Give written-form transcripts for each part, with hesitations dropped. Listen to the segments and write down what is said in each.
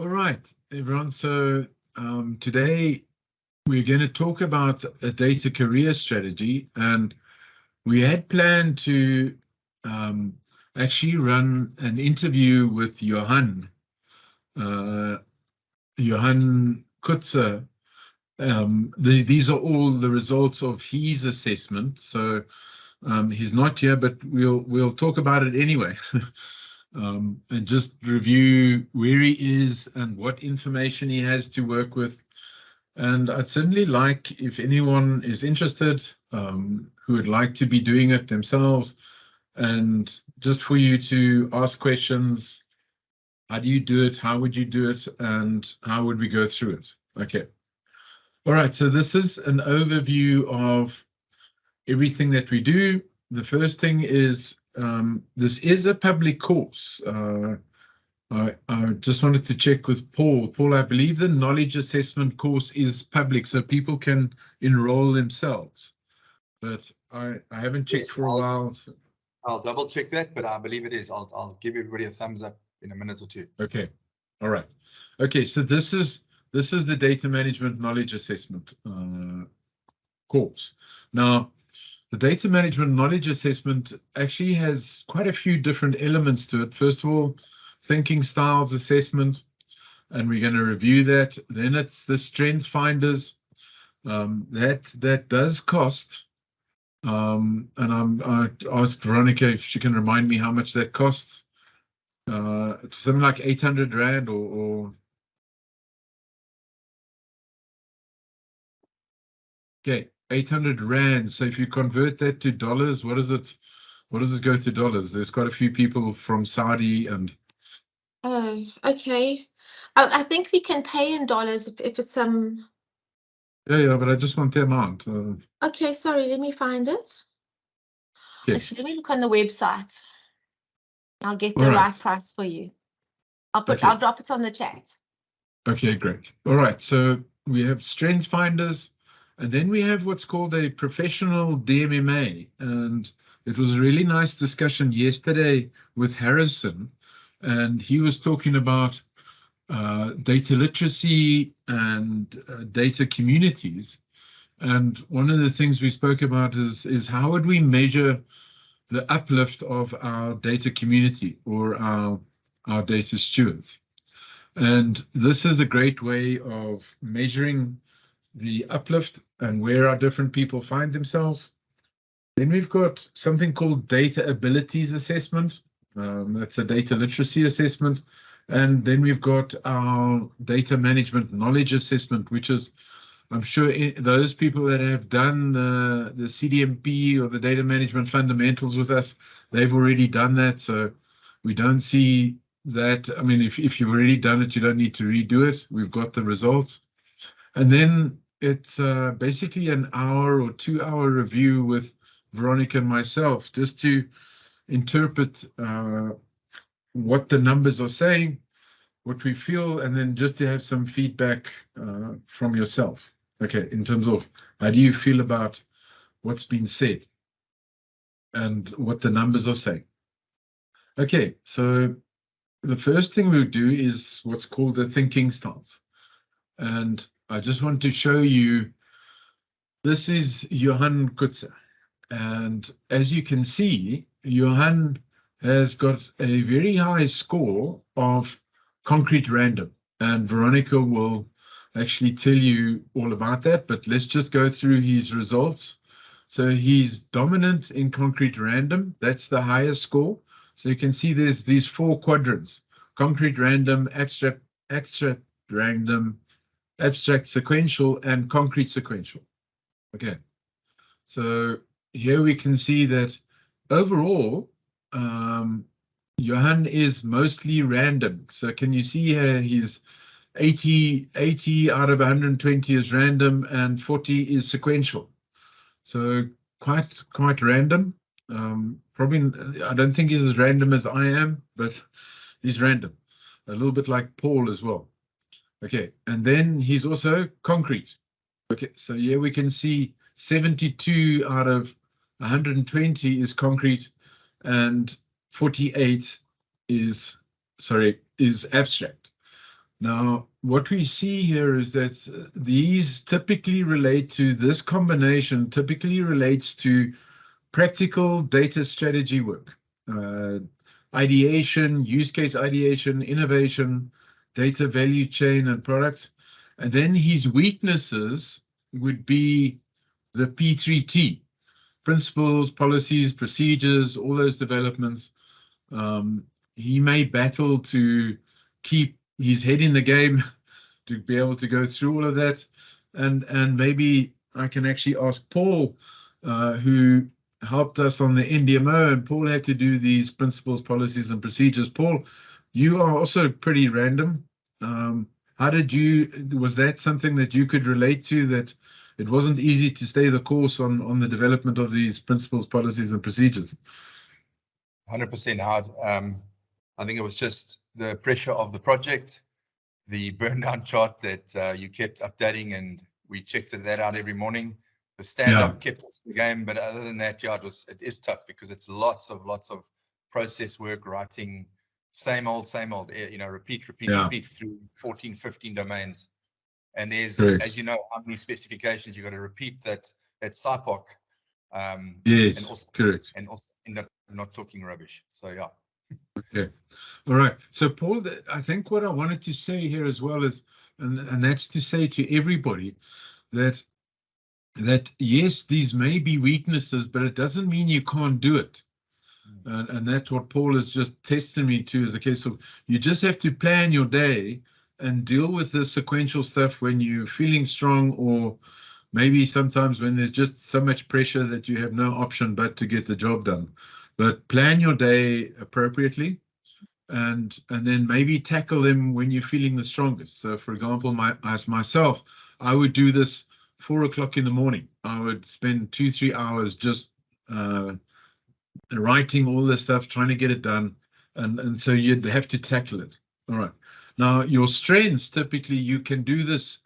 All right, everyone. So today we're going to talk about a data career strategy, and we had planned to actually run an interview with Johan Kutzer. These are all the results of his assessment. So he's not here, but we'll talk about it anyway. And just review where he is and what information he has to work with. And I'd certainly like, if anyone is interested, who would like to be doing it themselves, and just for you to ask questions. How do you do it? How would you do it? And how would we go through it? Okay. All right. So this is an overview of everything that we do. The first thing is this is a public course. I just wanted to check with Paul. Paul, I believe the knowledge assessment course is public, so people can enroll themselves. But I haven't checked for a while. So. I'll double check that, but I believe it is. I'll give everybody a thumbs up in a minute or two. Okay. All right. Okay. So this is the data management knowledge assessment course. Now, the data management knowledge assessment actually has quite a few different elements to it. First of all, thinking styles assessment, and we're going to review that. Then it's the strength finders. That does cost. And I asked Veronica if she can remind me how much that costs. Something like 800 Rand or okay, 800 Rand. So if you convert that to dollars, what does it go to dollars? There's quite a few people from Saudi and. Oh, okay. I think we can pay in dollars if it's Yeah, but I just want the amount. Okay, sorry, let me find it. Okay. Actually, let me look on the website. I'll get the right price for you. I'll drop it on the chat. Okay, great. All right, so we have strength finders, and then we have what's called a professional DMMA. And it was a really nice discussion yesterday with Harrison, and he was talking about data literacy and data communities. And one of the things we spoke about is how would we measure the uplift of our data community or our data stewards. And this is a great way of measuring the uplift and where our different people find themselves. Then we've got something called data abilities assessment. That's a data literacy assessment. And then we've got our data management knowledge assessment, which is, I'm sure those people that have done the CDMP or the data management fundamentals with us, they've already done that. So we don't see that. I mean, if you've already done it, you don't need to redo it. We've got the results. And then it's basically an hour or 2-hour review with Veronica and myself, just to interpret what the numbers are saying, what we feel, and then just to have some feedback from yourself. Okay, in terms of how do you feel about what's been said and what the numbers are saying. Okay, so the first thing we'll do is what's called the thinking stance. And I just want to show you, this is Johan Kutzer. And as you can see, Johan has got a very high score of concrete random. And Veronica will actually tell you all about that, but let's just go through his results. So he's dominant in concrete random. That's the highest score. So you can see there's these 4 quadrants: concrete random, abstract random, abstract sequential, and concrete sequential. Okay. So here we can see that overall, Johan is mostly random. So can you see here he's 80 out of 120 is random and 40 is sequential. So quite random. Probably, I don't think he's as random as I am, but he's random. A little bit like Paul as well. Okay, and then he's also concrete. Okay, so here we can see 72 out of 120 is concrete and 48 is abstract. Now, what we see here is that these typically relate to this combination, typically relates to practical data strategy work, ideation, use case ideation, innovation, data value chain and product. And then his weaknesses would be the P3T, principles, policies, procedures, all those developments. He may battle to keep his head in the game to be able to go through all of that. And maybe I can actually ask Paul, who helped us on the NDMO, and Paul had to do these principles, policies, and procedures. Paul, you are also pretty random. Was that something that you could relate to, that it wasn't easy to stay the course on the development of these principles, policies, and procedures? 100% hard. I think it was just the pressure of the project, the burn down chart that you kept updating, and we checked that out every morning. The stand-up kept us in the game, but other than that, yeah, it is tough because it's lots of process work, writing same old, repeat through 14, 15 domains. And there's, as you know, how many specifications you got to repeat that SIPOC. Yes, and also, correct. And also end up not talking rubbish. So yeah. Okay. All right. So Paul, I think what I wanted to say here as well is, and that's to say to everybody that yes, these may be weaknesses, but it doesn't mean you can't do it. And that's what Paul is just testing me to, is the case of you just have to plan your day and deal with the sequential stuff when you're feeling strong, or maybe sometimes when there's just so much pressure that you have no option but to get the job done. But plan your day appropriately, and then maybe tackle them when you're feeling the strongest. So for example, as myself, I would do this 4 o'clock in the morning. I would spend 2-3 hours just writing all this stuff, trying to get it done. And so you'd have to tackle it. All right. Now, your strengths, typically you can do this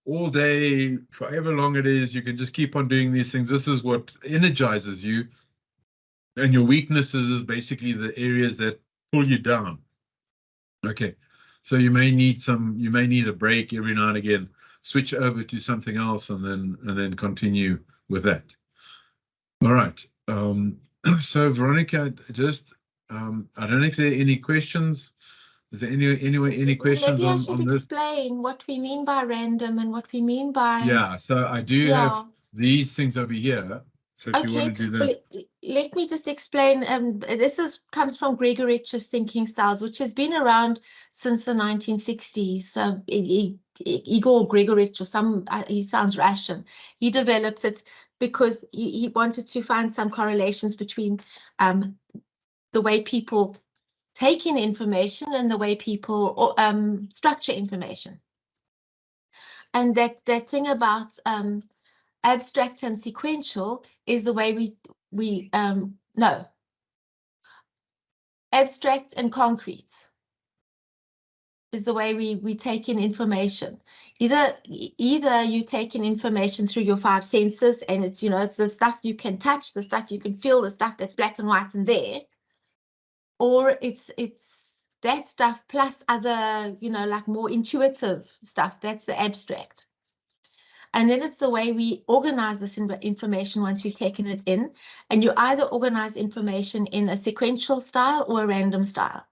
all day, for however long it is. You can just keep on doing these things. This is what energizes you. And your weaknesses is basically the areas that pull you down. Okay. So you may need a break every now and again, switch over to something else, and then continue with that. All right. So Veronica, just I don't know if there are any questions. Is there any questions Maybe I on should this? explain what we mean by random and what we mean by... Yeah, so I do have these things over here. So if you want to do that. Well, let me just explain. This comes from Gregorich's thinking styles, which has been around since the 1960s. Igor Gregorich, or he sounds Russian. He developed it because he wanted to find some correlations between the way people take in information and the way people structure information. And that thing about abstract and sequential is the way abstract and concrete is the way we take in information. Either you take in information through your 5 senses, and it's it's the stuff you can touch, the stuff you can feel, the stuff that's black and white and there, or it's that stuff plus other like more intuitive stuff. That's the abstract. And then it's the way we organize this information once we've taken it in. And you either organize information in a sequential style or a random style.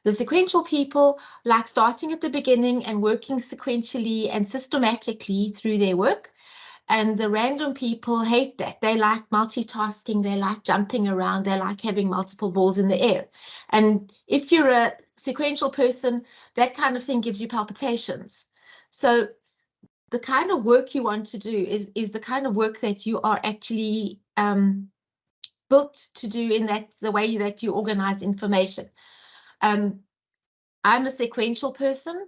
The sequential people like starting at the beginning and working sequentially and systematically through their work. And the random people hate that. They like multitasking. They like jumping around. They like having multiple balls in the air. And if you're a sequential person, that kind of thing gives you palpitations. So the kind of work you want to do is the kind of work that you are actually built to do in the way that you organize information. I'm a sequential person.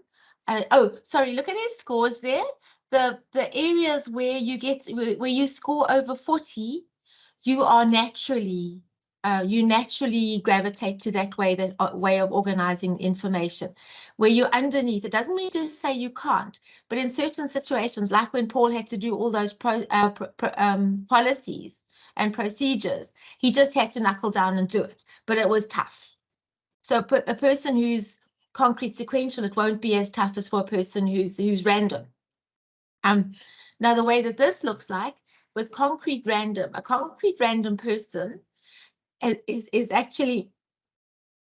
Oh, sorry, look at his scores there. The areas where you score over 40, you naturally gravitate to that way of organizing information. Where you're underneath, it doesn't mean to say you can't, but in certain situations, like when Paul had to do all those policies and procedures, he just had to knuckle down and do it, but it was tough. So a person who's concrete sequential, it won't be as tough as for a person who's random. Now the way that this looks like with concrete random, a concrete random person is actually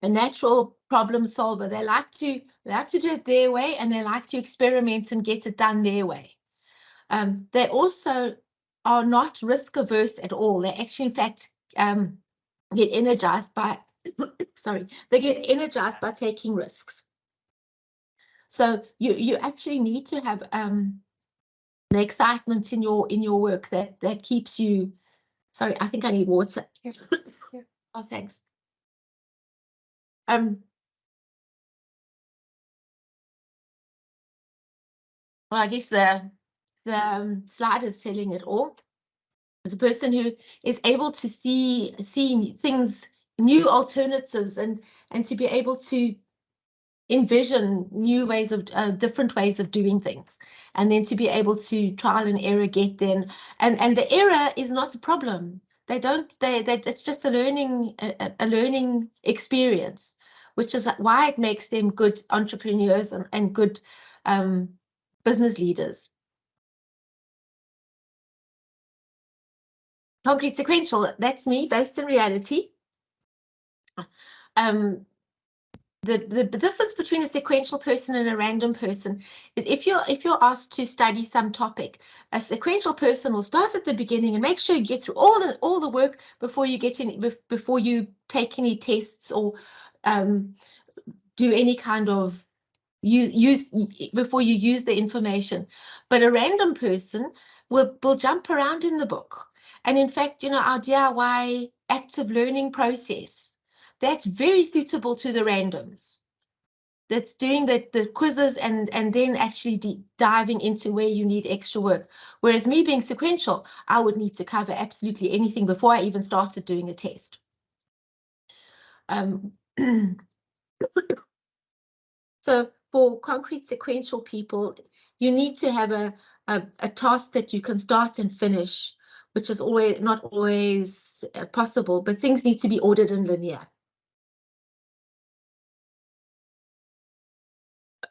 a natural problem solver. They like to do it their way, and they like to experiment and get it done their way. They also are not risk averse at all. They actually, in fact, get energized by they get energized by taking risks. So you actually need to have the excitement in your work that keeps you. Sorry, I think I need water. Oh, thanks. Well, I guess the slide is telling it all. As a person who is able to see things, new alternatives, and to be able to envision new ways of different ways of doing things, and then to be able to trial and error get then, and the error is not a problem. It's just a learning experience, which is why it makes them good entrepreneurs and good business leaders. Concrete sequential, that's me based in reality. The difference between a sequential person and a random person is if you're asked to study some topic, a sequential person will start at the beginning and make sure you get through all the work before you get in, before you take any tests or do any kind of before you use the information. But a random person will jump around in the book. And in fact, our DIY active learning process, that's very suitable to the randoms. That's doing the quizzes and then actually diving into where you need extra work. Whereas me being sequential, I would need to cover absolutely anything before I even started doing a test. So for concrete sequential people, you need to have a task that you can start and finish, which is not always possible, but things need to be ordered and linear.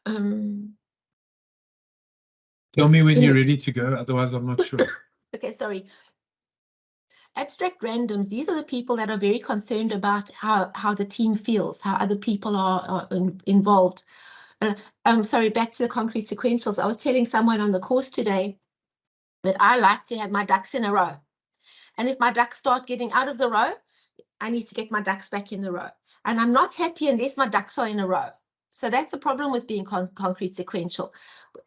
Tell me when you're ready to go, otherwise I'm not sure. Okay, sorry. Abstract randoms, these are the people that are very concerned about how the team feels, how other people are involved. Sorry, back to the concrete sequentials. I was telling someone on the course today that I like to have my ducks in a row. And if my ducks start getting out of the row, I need to get my ducks back in the row. And I'm not happy unless my ducks are in a row. So that's a problem with being concrete sequential.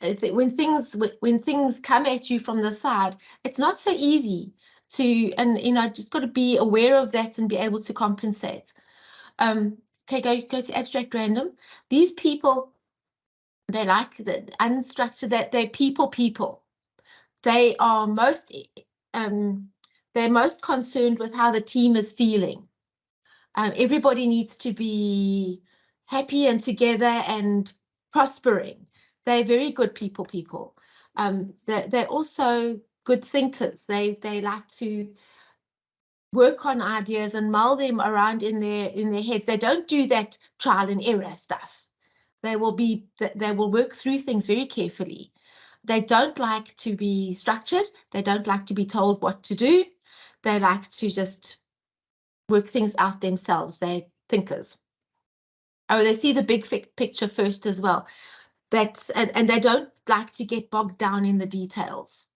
When things come at you from the side, it's not so easy to, and just got to be aware of that and be able to compensate. Okay, go to abstract random. These people, they like the unstructured, that they're people. They are they're most concerned with how the team is feeling. Everybody needs to be happy and together and prospering. They're very good people. They're also good thinkers. They like to work on ideas and mull them around in their heads. They don't do that trial and error stuff. They will work through things very carefully. They don't like to be structured. They don't like to be told what to do. They like to just work things out themselves. They're thinkers. Oh, they see the big picture first as well. And they don't like to get bogged down in the details.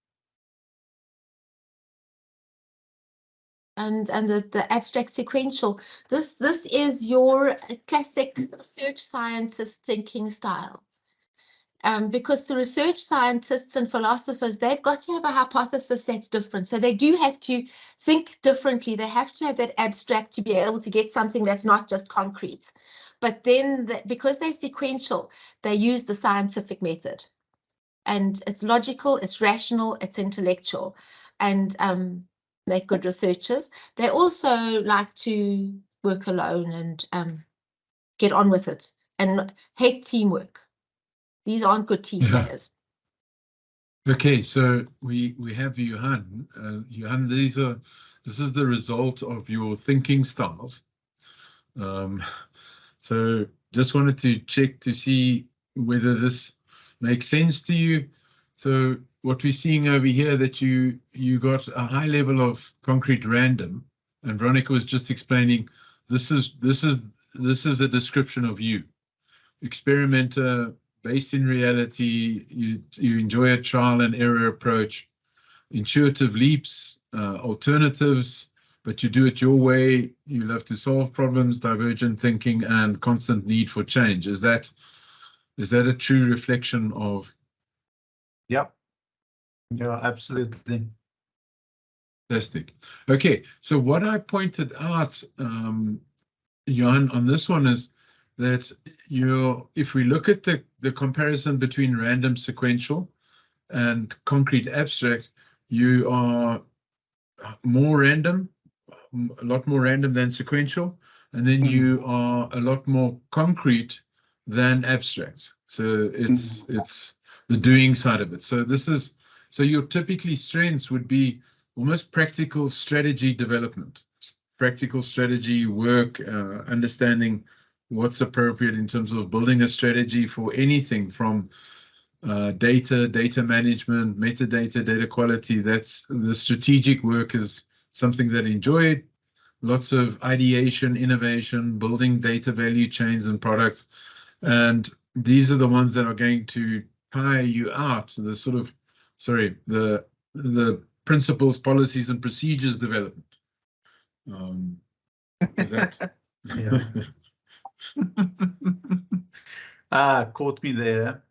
And the abstract sequential, this is your classic research scientist thinking style. Because the research scientists and philosophers, they've got to have a hypothesis that's different. So they do have to think differently. They have to have that abstract to be able to get something that's not just concrete. But then because they're sequential, they use the scientific method. And it's logical, it's rational, it's intellectual, and make good researchers. They also like to work alone and get on with it and hate teamwork. These aren't good team players. Okay, so we have Johan. Johan, this is the result of your thinking styles. So just wanted to check to see whether this makes sense to you. So what we're seeing over here, that you got a high level of concrete random, and Veronica was just explaining this is a description of you. Experimenter, based in reality, you enjoy a trial and error approach, intuitive leaps, alternatives, but you do it your way. You love to solve problems, divergent thinking, and constant need for change. Is that a true reflection of? Yep. Yeah, absolutely. Fantastic. Okay, so what I pointed out, Johan, on this one is that if we look at the comparison between random sequential and concrete abstract, you are more random, a lot more random than sequential, and then you are a lot more concrete than abstract. So it's the doing side of it. So so your typically strengths would be almost practical strategy development, practical strategy work, understanding what's appropriate in terms of building a strategy for anything from data management, metadata, data quality. That's the strategic work is something that I enjoy. Lots of ideation, innovation, building data value chains and products. And these are the ones that are going to tire you out. The sort of, sorry, the principles, policies, and procedures development. Is that? Caught me there.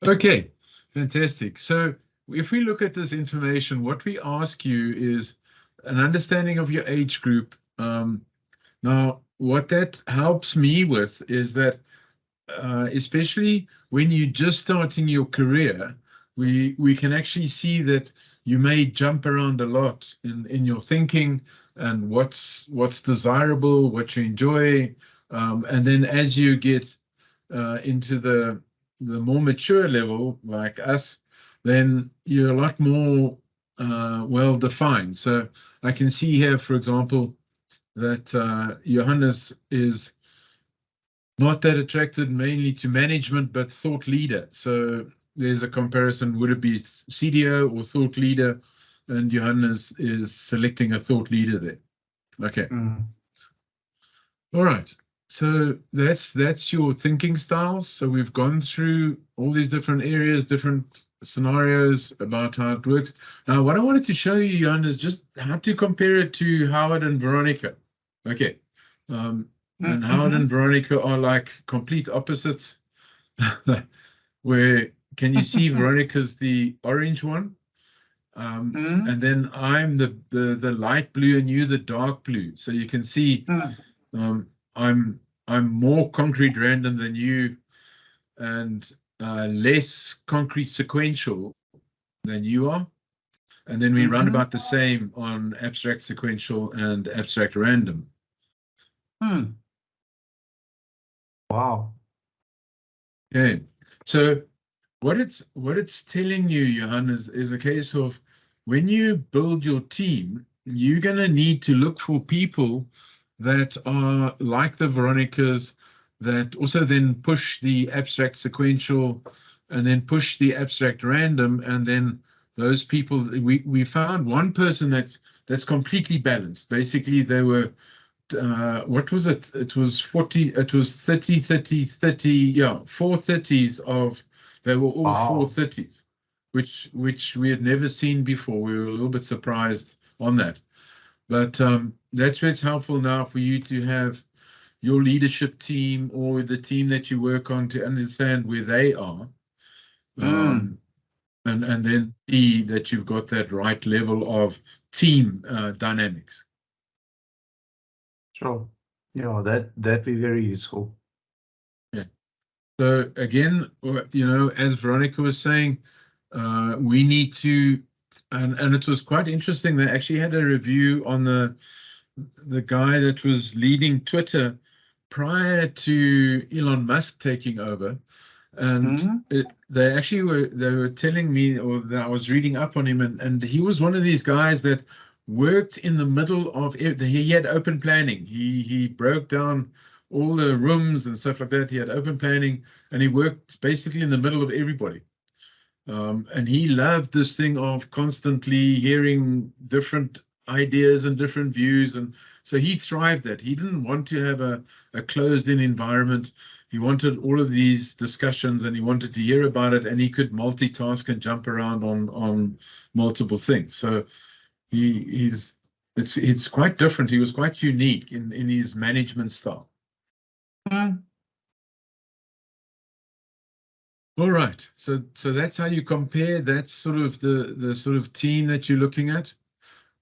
Okay, fantastic. So if we look at this information, what we ask you is an understanding of your age group. Now, what that helps me with is that, especially when you're just starting your career, we can actually see that you may jump around a lot in your thinking and what's desirable, what you enjoy, and then as you get into the more mature level, like us, then you're a lot more well defined. So I can see here, for example, that Johannes is not that attracted mainly to management, but thought leader. So there's a comparison. Would it be CDO or thought leader? And Johannes is selecting a thought leader there. Okay. All right. So that's your thinking styles. So we've gone through all these different areas, different scenarios about how it works. Now, what I wanted to show you, Jan, is just how to compare it to Howard and Veronica. Okay. And Howard and Veronica are like complete opposites. Where can you see Veronica's the orange one? And then I'm the light blue and you the dark blue. So you can see I'm more concrete random than you, and less concrete sequential than you are. And then we run about the same on abstract sequential and abstract random. Wow. Okay, so what it's telling you, Johan, is a case of when you build your team, you're going to need to look for people that are like the Veronicas, that also then push the abstract sequential and then push the abstract random. And then those people, we found one person that's completely balanced. Basically, they were what was it? It was 40, it was 30, 30, 30, yeah, 430s of, they were all 430s, which we had never seen before. We were a little bit surprised on that. But that's where it's helpful now for you to have your leadership team or the team that you work on to understand where they are. And then see that you've got that right level of team dynamics. Sure. Yeah, that'd be very useful. Yeah. So again, as Veronica was saying, we need to, and it was quite interesting. They actually had a review on the guy that was leading Twitter prior to Elon Musk taking over, and they actually were telling me, or that I was reading up on him, and he was one of these guys that worked in the middle of he had open planning. He broke down all the rooms and stuff like that. He had open planning, and he worked basically in the middle of everybody. And he loved this thing of constantly hearing different ideas and different views. And so he thrived that. He didn't want to have a closed-in environment. He wanted all of these discussions, and he wanted to hear about it, and he could multitask and jump around on multiple things. So it's quite different. He was quite unique in his management style. All right, so that's how you compare. That's sort of the sort of team that you're looking at.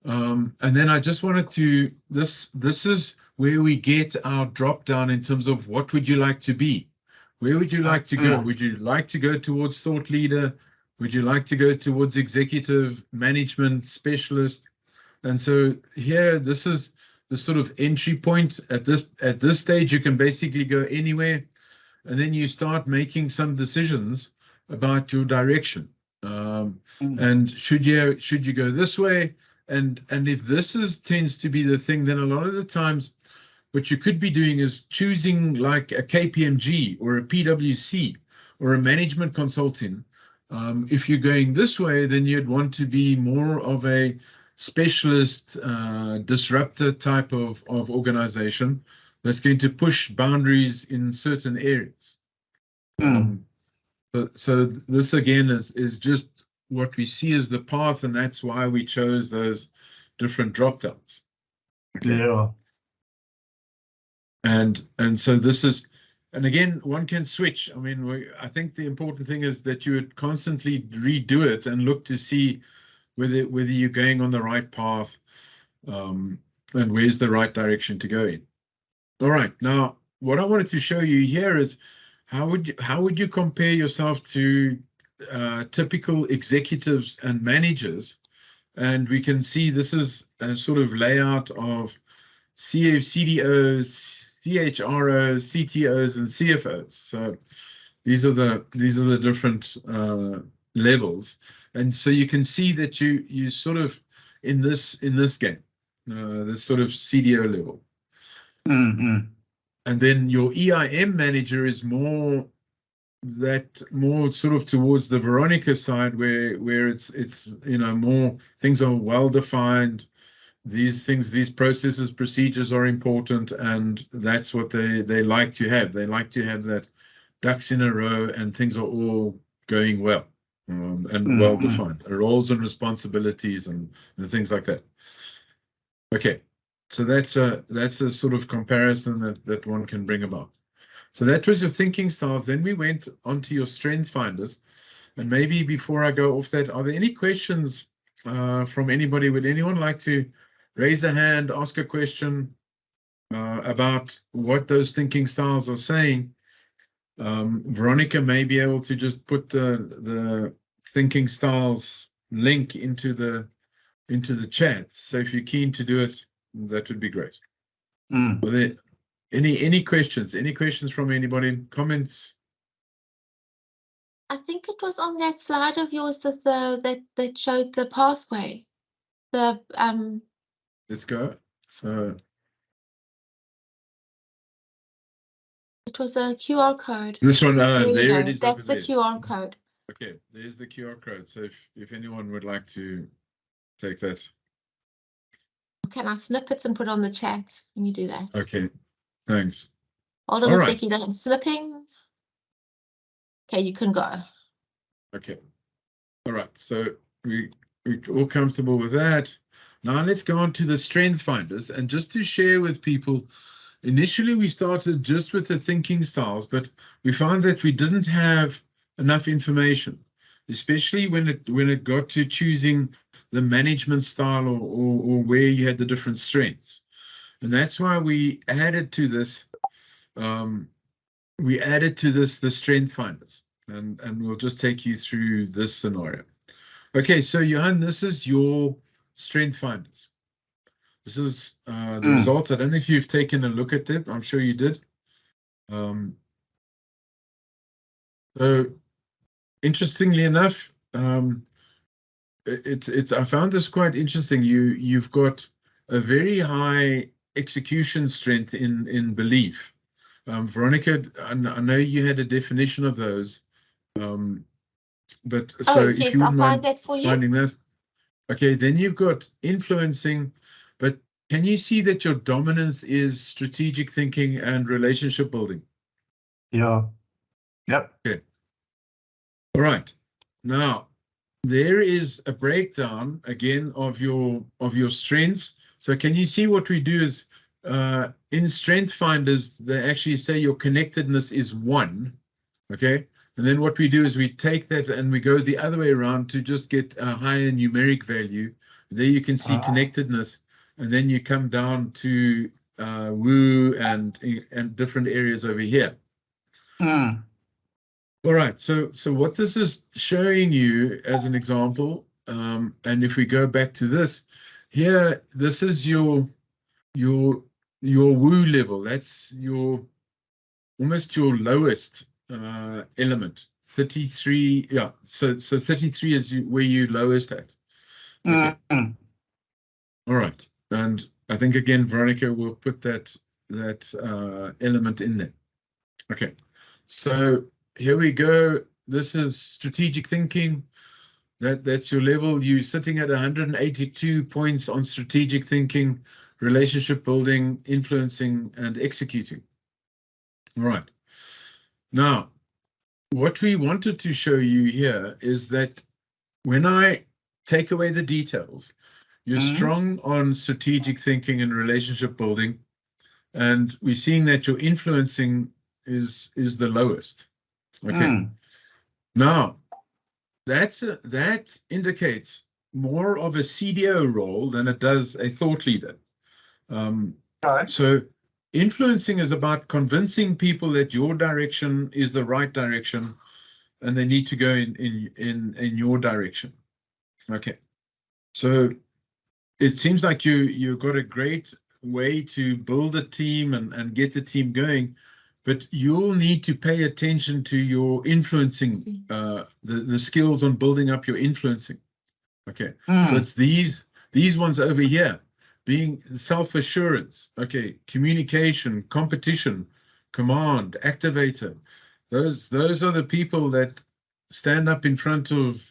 And then I just wanted to, this is where we get our drop down in terms of what would you like to be? Where would you like to go? Would you like to go towards thought leader? Would you like to go towards executive management specialist? And so here, this is the sort of entry point. At this stage, you can basically go anywhere. And then you start making some decisions about your direction. And should you go this way? And if this tends to be the thing, then a lot of the times what you could be doing is choosing like a KPMG or a PwC or a management consulting. If you're going this way, then you'd want to be more of a specialist disruptor type of organization that's going to push boundaries in certain areas. So this again is just what we see as the path, and that's why we chose those different drop downs. Okay. Yeah. And so this is, and again, one can switch. I mean, I think the important thing is that you would constantly redo it and look to see whether you're going on the right path, and where's the right direction to go in. All right, now what I wanted to show you here is how would you compare yourself to typical executives and managers? And we can see this is a sort of layout of CDOs, CHROs, CTOs, and CFOs. So these are the different levels, and so you can see that you sort of in this game, this sort of CDO level. And then your EIM manager is more sort of towards the Veronica side, where it's more things are well defined. These processes, procedures are important, and that's what they like to have. They like to have that ducks in a row, and things are all going well, and well defined roles and responsibilities and things like that. Okay. So that's a sort of comparison that one can bring about. So that was your thinking styles. Then we went on to your strength finders. And maybe before I go off that, are there any questions from anybody? Would anyone like to raise a hand, ask a question about what those thinking styles are saying? Veronica may be able to just put the thinking styles link into the chat. So if you're keen to do it, that would be great. Are there any questions? Any questions from anybody? Comments? I think it was on that slide of yours that showed the pathway. Let's go. So it was a QR code. this one, there it is. That's the there. QR code. Okay, there's the QR code. So if anyone would like to take that. Can I snip it and put on the chat? Let me do that. Okay, thanks. Hold on a second. I'm slipping. Okay, you can go. Okay. All right. So we're all comfortable with that. Now let's go on to the strength finders. And just to share with people, initially we started just with the thinking styles, but we found that we didn't have enough information, especially when it got to choosing the management style or where you had the different strengths. And that's why we added to this. The strength finders, and we'll just take you through this scenario. Okay, so Johan, this is your strength finders. This is the results. I don't know if you've taken a look at them. I'm sure you did. So interestingly enough, I found this quite interesting. You've got a very high execution strength in belief. Veronica, I know you had a definition of those, but so Oh, if yes, you I'll wouldn't find mind that for you. finding that. Okay, then you've got influencing, but can you see that your dominance is strategic thinking and relationship building? Yeah. Yep. Okay. All right. Now, there is a breakdown again of your strengths. So can you see what we do is in Strength Finders, they actually say your connectedness is 1. Okay. And then what we do is we take that and we go the other way around to just get a higher numeric value. There you can see connectedness, and then you come down to woo and different areas over here. All right, so what this is showing you as an example, and if we go back to this, here, this is your woo level. That's your almost your lowest element. 33, yeah. So 33 is where you lowest at. Okay. All right, and I think again, Veronica will put that element in there. Okay, so here we go. This is strategic thinking. That's your level. You're sitting at 182 points on strategic thinking, relationship building, influencing, and executing. All right. Now, what we wanted to show you here is that when I take away the details, you're strong on strategic thinking and relationship building, and we're seeing that your influencing is the lowest. Okay. Now, that indicates more of a CDO role than it does a thought leader. So influencing is about convincing people that your direction is the right direction and they need to go in your direction. Okay. So it seems like you've got a great way to build a team and get the team going, but you'll need to pay attention to your influencing, the skills on building up your influencing. Okay, so it's these ones over here, being self-assurance, okay, communication, competition, command, activator. Those are the people that stand up in front of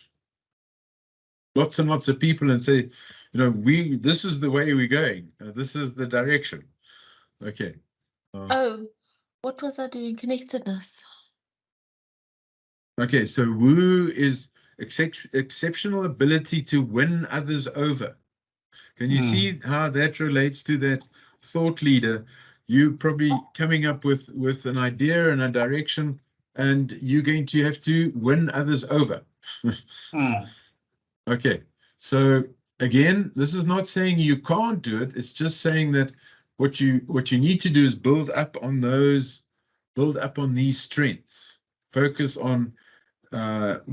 lots and lots of people and say, you know, this is the way we're going. This is the direction. Okay. Oh, what was I doing? Connectedness. Okay, so woo is exceptional ability to win others over. Can you see how that relates to that thought leader? You probably coming up with an idea and a direction, and you're going to have to win others over. Okay, so again, this is not saying you can't do it. It's just saying that what you need to do is build up on these strengths. Focus on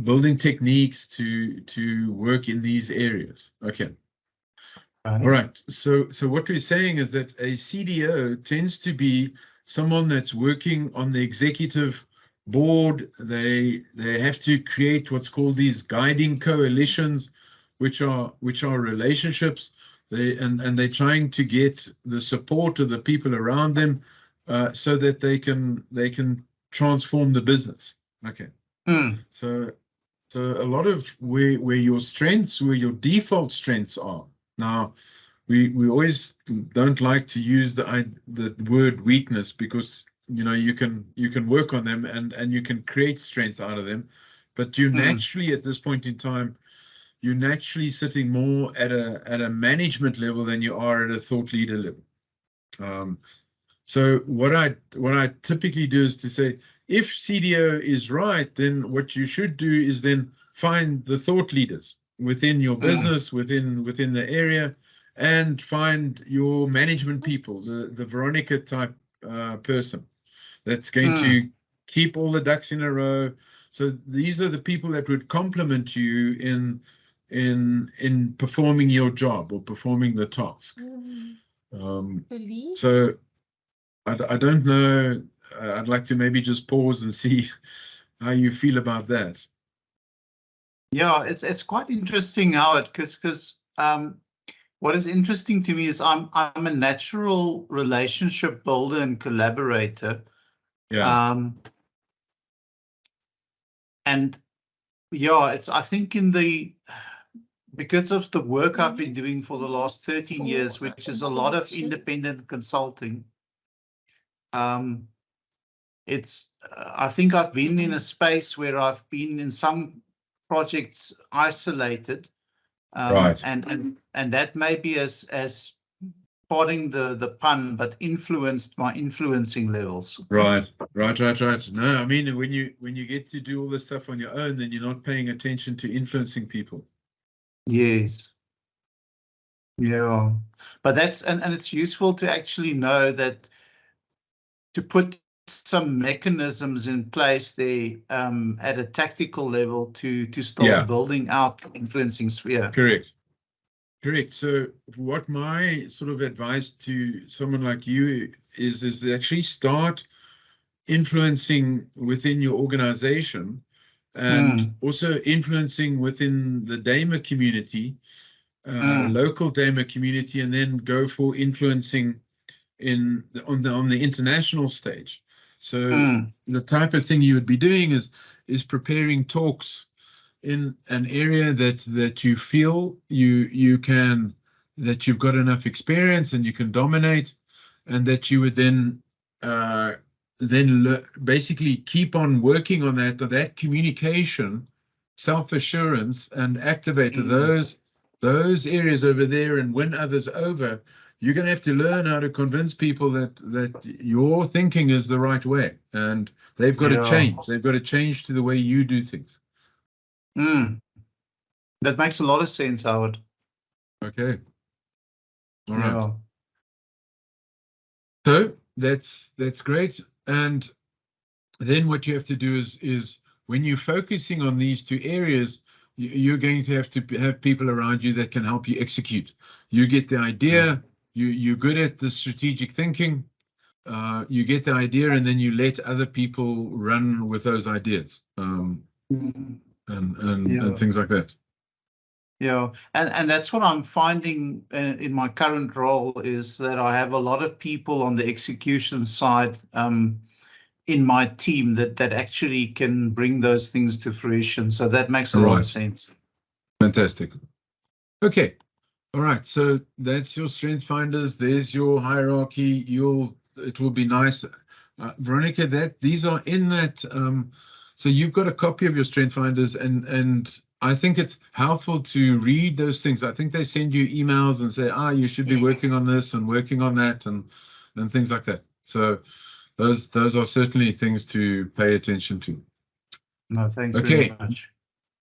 building techniques to work in these areas. Okay. All right. So what we're saying is that a CDO tends to be someone that's working on the executive board. They have to create what's called these guiding coalitions, which are relationships. And they're trying to get the support of the people around them so that they can transform the business. Okay. So a lot of where your strengths, where your default strengths are. Now, we always don't like to use the word weakness because you can work on them and you can create strengths out of them, but you naturally at this point in time you're naturally sitting more at a management level than you are at a thought leader level. So what I typically do is to say, if CDO is right, then what you should do is then find the thought leaders within your business, within the area, and find your management people, the Veronica type person that's going to keep all the ducks in a row. So these are the people that would complement you in performing your job or performing the task. So I don't know. I'd like to maybe just pause and see how you feel about that. Yeah, it's quite interesting how it, because what is interesting to me is I'm a natural relationship builder and collaborator. Yeah. And yeah, I think because of the work I've been doing for the last 13 years, which is a lot of independent consulting, I think I've been in a space where I've been in some projects isolated, Right. and that maybe as pardon the pun, but influenced my influencing levels. Right. No, I mean, when you get to do all this stuff on your own, then you're not paying attention to influencing people. Yes. Yeah. But and it's useful to actually know that, to put some mechanisms in place there, at a tactical level to start Yeah. building out the influencing sphere. Correct. So what my sort of advice to someone like you is to actually start influencing within your organization, and also influencing within the Damer community, local Damer community, and then go for influencing on the international stage. So the type of thing you would be doing is preparing talks in an area that you feel you can, that you've got enough experience and you can dominate, and that you would then basically keep on working on that communication, self-assurance, and activate those areas over there and win others over. You're going to have to learn how to convince people that your thinking is the right way, and they've got to change. They've got to change to the way you do things. That makes a lot of sense, Howard. Okay. All right. Yeah. So that's great. And then what you have to do is when you're focusing on these two areas, you're going to have people around you that can help you execute. You get the idea, you're good at the strategic thinking, you get the idea, and then you let other people run with those ideas, and things like that. Yeah, and that's what I'm finding in my current role, is that I have a lot of people on the execution side in my team that actually can bring those things to fruition. So that makes a lot of sense. Fantastic. Okay. All right. So that's your strength finders. There's your hierarchy. It will be nice, Veronica, these are in that. So you've got a copy of your strength finders, and I think it's helpful to read those things. I think they send you emails and say, you should be working on this and working on that, and things like that. So those are certainly things to pay attention to. No, thanks very much.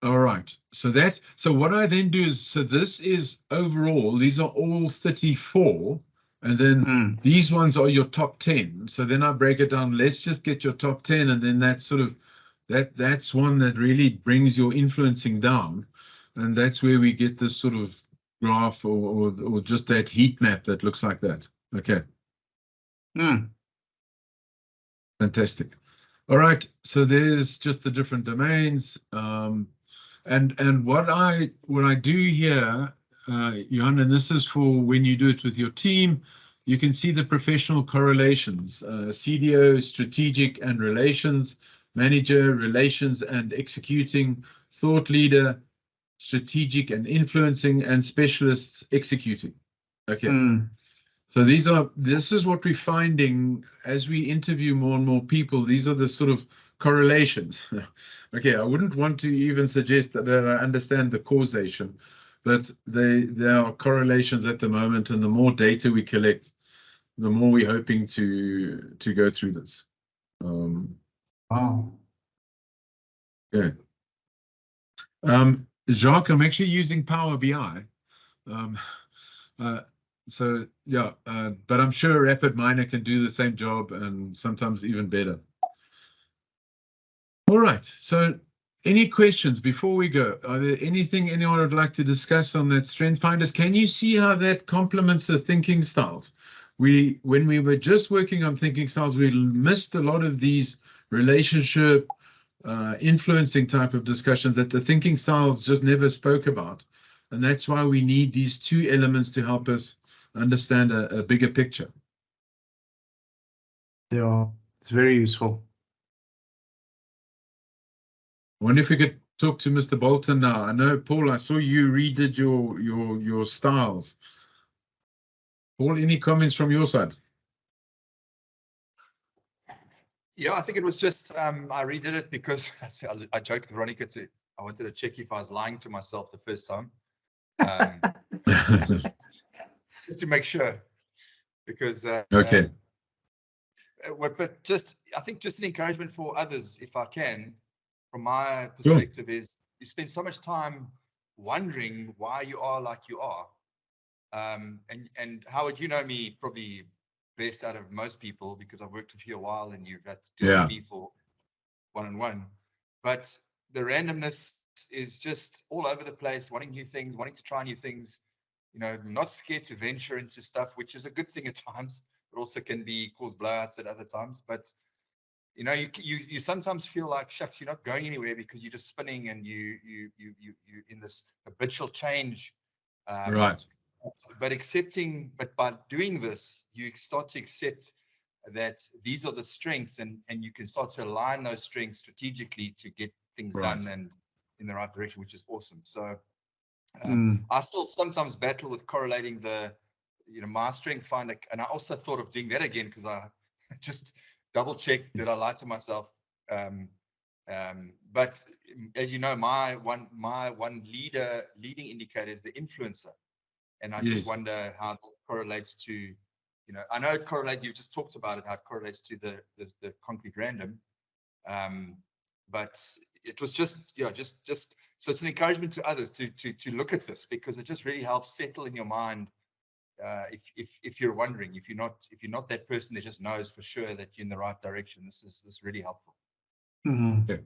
All right. So what I then do is, so this is overall, these are all 34, and then these ones are your top 10. So then I break it down. Let's just get your top 10, and then that's sort of that's one that really brings your influencing down, and that's where we get this sort of graph or just that heat map that looks like that. Okay. Fantastic. All right. So there's just the different domains. And what I do here, Johan, and this is for when you do it with your team, you can see the professional correlations, CDO, strategic and relations, manager, relations and executing, thought leader, strategic and influencing, and specialists executing. Okay. So this is what we're finding as we interview more and more people. These are the sort of correlations. Okay, I wouldn't want to even suggest that I understand the causation, but there are correlations at the moment, and the more data we collect, the more we're hoping to go through this. Wow. Okay. Jacques, I'm actually using Power BI. So yeah, but I'm sure RapidMiner can do the same job, and sometimes even better. All right, so any questions before we go? Are there anything anyone would like to discuss on that strength finders? Can you see how that complements the thinking styles? When we were just working on thinking styles, we missed a lot of these relationship, influencing type of discussions that the thinking styles just never spoke about. And that's why we need these two elements to help us understand a bigger picture. Yeah, it's very useful. I wonder if we could talk to Mr. Bolton now. I know, Paul, I saw you redid your styles. Paul, any comments from your side? Yeah, I think it was just I redid it because I joked with Veronica I wanted to check if I was lying to myself the first time, just to make sure, because Okay. But just I think just an encouragement for others, if I can, from my Sure. perspective, is you spend so much time wondering why you are like you are. And Howard, you know me probably best out of most people because I've worked with you a while and you've had to deal Yeah. with me for one-on-one. But the randomness is just all over the place, wanting new things, wanting to try new things, you know, not scared to venture into stuff, which is a good thing at times, but also can be cause blowouts at other times. But you know, you sometimes feel like, shucks, you're not going anywhere because you're just spinning and you in this habitual change. Right. But by doing this, you start to accept that these are the strengths, and you can start to align those strengths strategically to get things Right. done and in the right direction, which is awesome. So Mm. I still sometimes battle with correlating my strength finder, and I also thought of doing that again because I just double checked that I lied to myself. But as you know, my one leading indicator is the influencer, and I just Yes. wonder how that correlates to, you know, I know it correlates. You just talked about it, how it correlates to the concrete random, but it was just so it's an encouragement to others to look at this, because it just really helps settle in your mind. If you're wondering, if you're not that person that just knows for sure that you're in the right direction, this is really helpful. Mm. Yeah.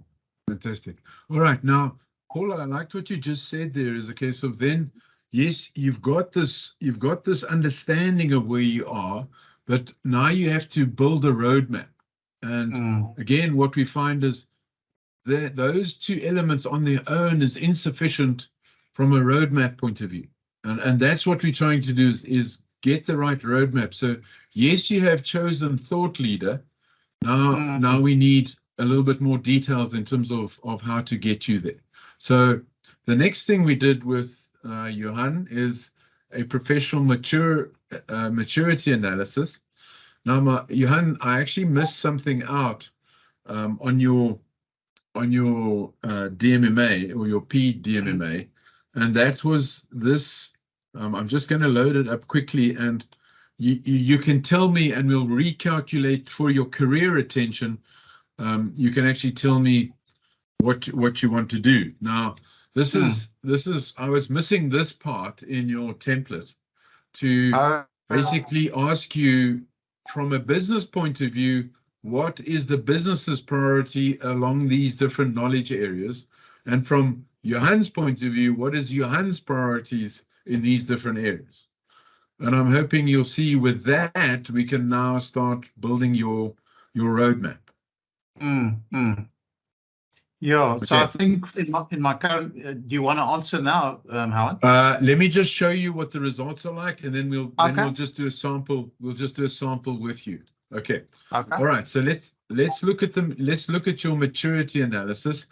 Fantastic. All right. Now, Paul, I liked what you just said there is a case of then, yes, you've got this understanding of where you are, but now you have to build a roadmap. And Mm. again, what we find is that those two elements on their own is insufficient from a roadmap point of view. And that's what we're trying to do is get the right roadmap. So yes, you have chosen thought leader. Now we need a little bit more details in terms of how to get you there. So the next thing we did with Johan is a professional maturity analysis. Now, Johan, I actually missed something out on your DMMA or your PDMMA, and that was this. I'm just going to load it up quickly, and you can tell me, and we'll recalculate for your career attention. You can actually tell me what you want to do. Now, this is I was missing this part in your template to basically ask you from a business point of view, what is the business's priority along these different knowledge areas? And from Johan's point of view, what is Johan's priorities in these different areas? And I'm hoping you'll see with that, we can now start building your roadmap. Yeah, so Okay. I think in my current, do you want to answer now, Howard? Let me just show you what the results are like, and then we'll just do a sample. We'll just do a sample with you. Okay. Okay. All right. So let's look at them. Let's look at your maturity analysis.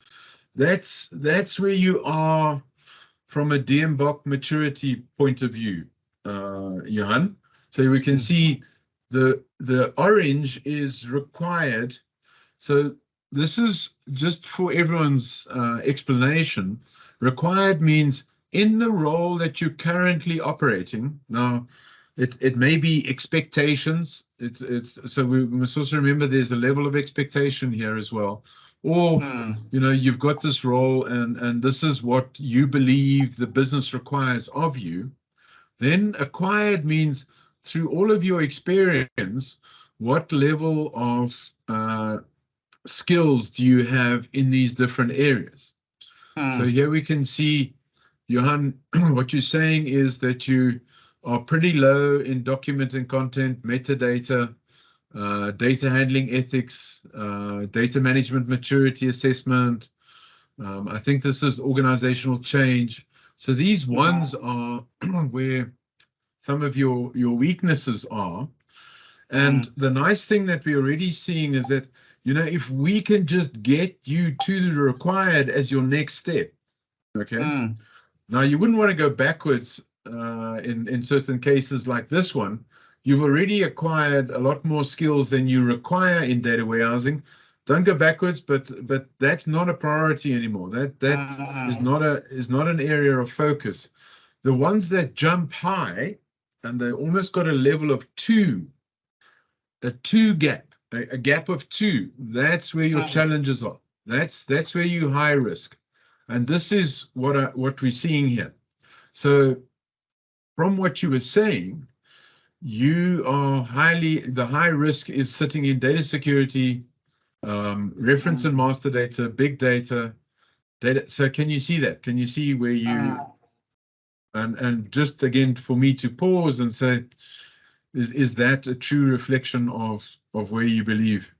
That's where you are from a DMBOK maturity point of view, Johan. So we can see the orange is required. So this is just for everyone's explanation. Required means in the role that you're currently operating. Now, it may be expectations. It's so we must also remember there's a level of expectation here as well. Or you know, you've got this role and this is what you believe the business requires of you. Then acquired means through all of your experience, what level of skills do you have in these different areas? So here we can see, Johan, what you're saying is that you are pretty low in document and content, metadata, data handling ethics, data management maturity assessment. I think this is organizational change. So these ones are where some of your weaknesses are. And the nice thing that we're already seeing is that, you know, if we can just get you to the required as your next step, okay? Now, you wouldn't want to go backwards in certain cases like this one. You've already acquired a lot more skills than you require in data warehousing. Don't go backwards, but that's not a priority anymore. That is not an area of focus. The ones that jump high, and they almost got a level of 2, a 2 gap, a gap of 2. That's where your challenges are. That's where you high risk, and this is what we're seeing here. So, from what you were saying, you are the high risk is sitting in data security, reference and master data, big data. So, can you see that? Can you see where you? And just again, for me to pause and say, is that a true reflection of where you believe?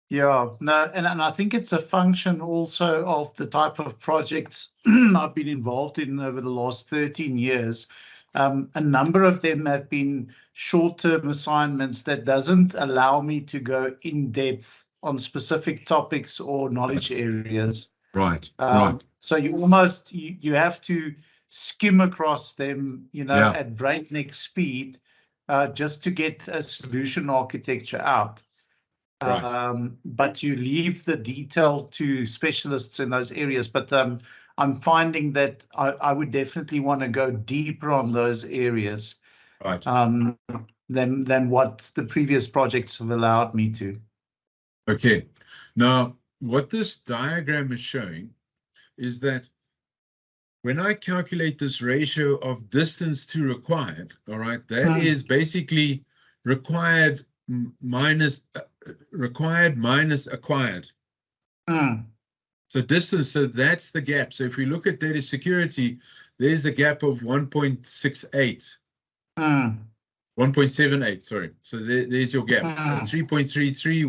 Yeah, no, and I think it's a function also of the type of projects I've been involved in over the last 13 years. A number of them have been short-term assignments that doesn't allow me to go in depth on specific topics or knowledge areas. Right. So you have to skim across them, you know, at breakneck speed, just to get a solution architecture out. But you leave the detail to specialists in those areas. But I'm finding that I would definitely want to go deeper on those areas, Right. Than what the previous projects have allowed me to. Okay. Now, what this diagram is showing is that when I calculate this ratio of distance to required, all right, that is basically required minus acquired. So distance, so that's the gap. So if we look at data security, there's a gap of 1.68. 1.78, sorry. So there's your gap. 3.33,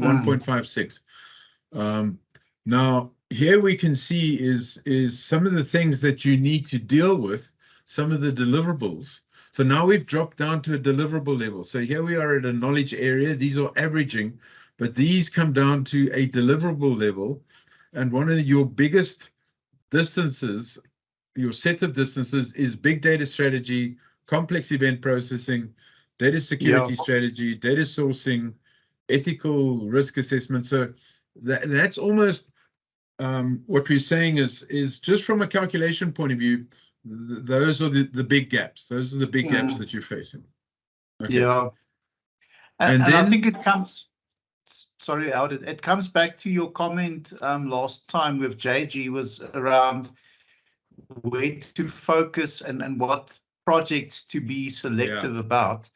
1.56. Now, here we can see is some of the things that you need to deal with, some of the deliverables. So now we've dropped down to a deliverable level. So here we are at a knowledge area. These are averaging, but these come down to a deliverable level. And one of your biggest distances, your set of distances, is big data strategy, complex event processing, data security strategy, data sourcing, ethical risk assessment. So that's almost what we're saying is just from a calculation point of view, those are the big gaps. Those are the big gaps that you're facing. Okay. Yeah. And then I think it comes, sorry, Howard, it comes back to your comment last time with JG was around where to focus and what projects to be selective about.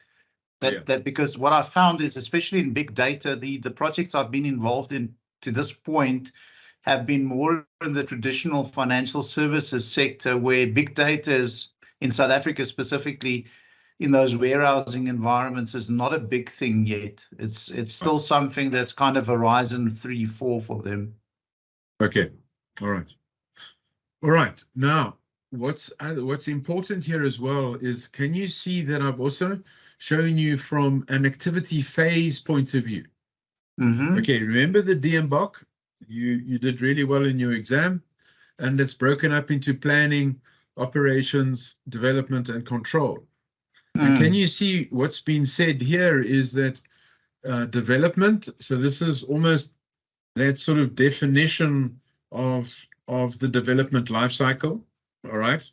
That because what I found is, especially in big data, the projects I've been involved in to this point have been more in the traditional financial services sector, where big data is, in South Africa specifically, in those warehousing environments, is not a big thing yet. It's still something that's kind of Horizon 3, 4 for them. Okay. All right. Now, what's important here as well is, can you see that I've also shown you from an activity phase point of view? Okay, remember the DMBOK? You did really well in your exam, and it's broken up into planning, operations, development, and control. And can you see what's been said here is that development, so this is almost that sort of definition of the development life cycle, all right?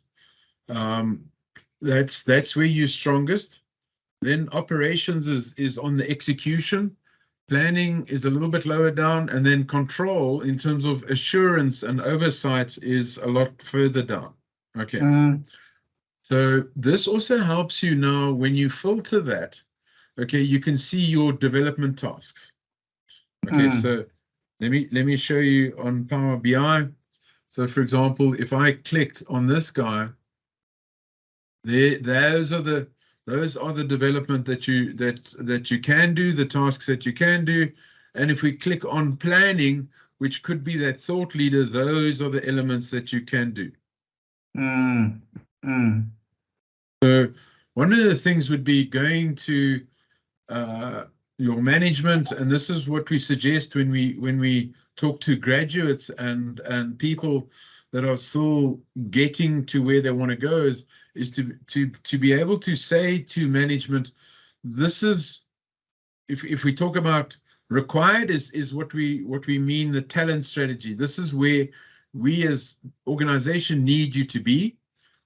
That's where you're strongest. Then operations is on the execution. Planning is a little bit lower down, and then control in terms of assurance and oversight is a lot further down. Okay. So this also helps you now when you filter that. Okay, you can see your development tasks. Okay, so let me show you on Power BI. So for example, if I click on this guy, those are the Those are the development that you can do, the tasks that you can do. And if we click on planning, which could be that thought leader, those are the elements that you can do. So one of the things would be going to your management, and this is what we suggest when we talk to graduates and people that are still getting to where they want to go, is to be able to say to management, this is, if we talk about required, is what we mean the talent strategy. This is where we as organization need you to be.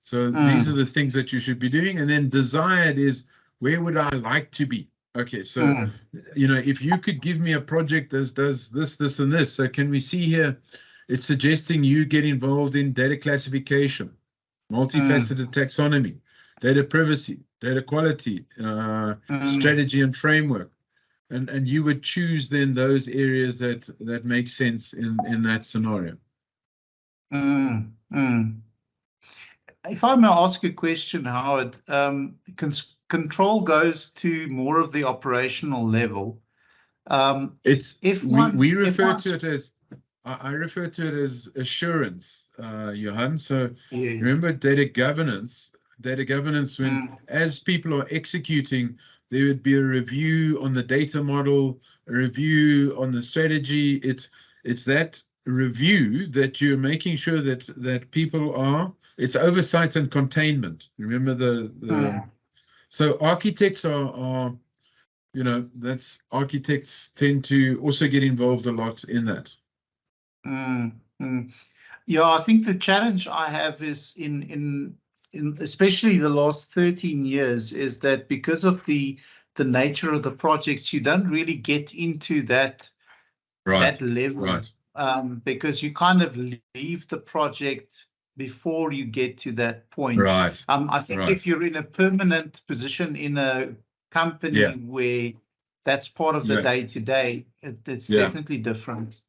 So these are the things that you should be doing. And then desired is, where would I like to be? Okay, so you know, if you could give me a project that does this and this. So can we see here, it's suggesting you get involved in data classification, multifaceted taxonomy, data privacy, data quality, strategy and framework. And you would choose then those areas that make sense in that scenario. If I may ask a question, Howard, control goes to more of the operational level. We refer to it as, I refer to it as assurance, Johan. So yes. Remember data governance, when as people are executing, there would be a review on the data model, a review on the strategy. It's that review that you're making sure that people are, it's oversight and containment. Remember so architects are, you know, architects tend to also get involved a lot in that. Yeah, I think the challenge I have is in especially the last 13 years is that because of the nature of the projects, you don't really get into that level, because you kind of leave the project before you get to that point. I think if you're in a permanent position in a company where that's part of the day-to-day, it's definitely different.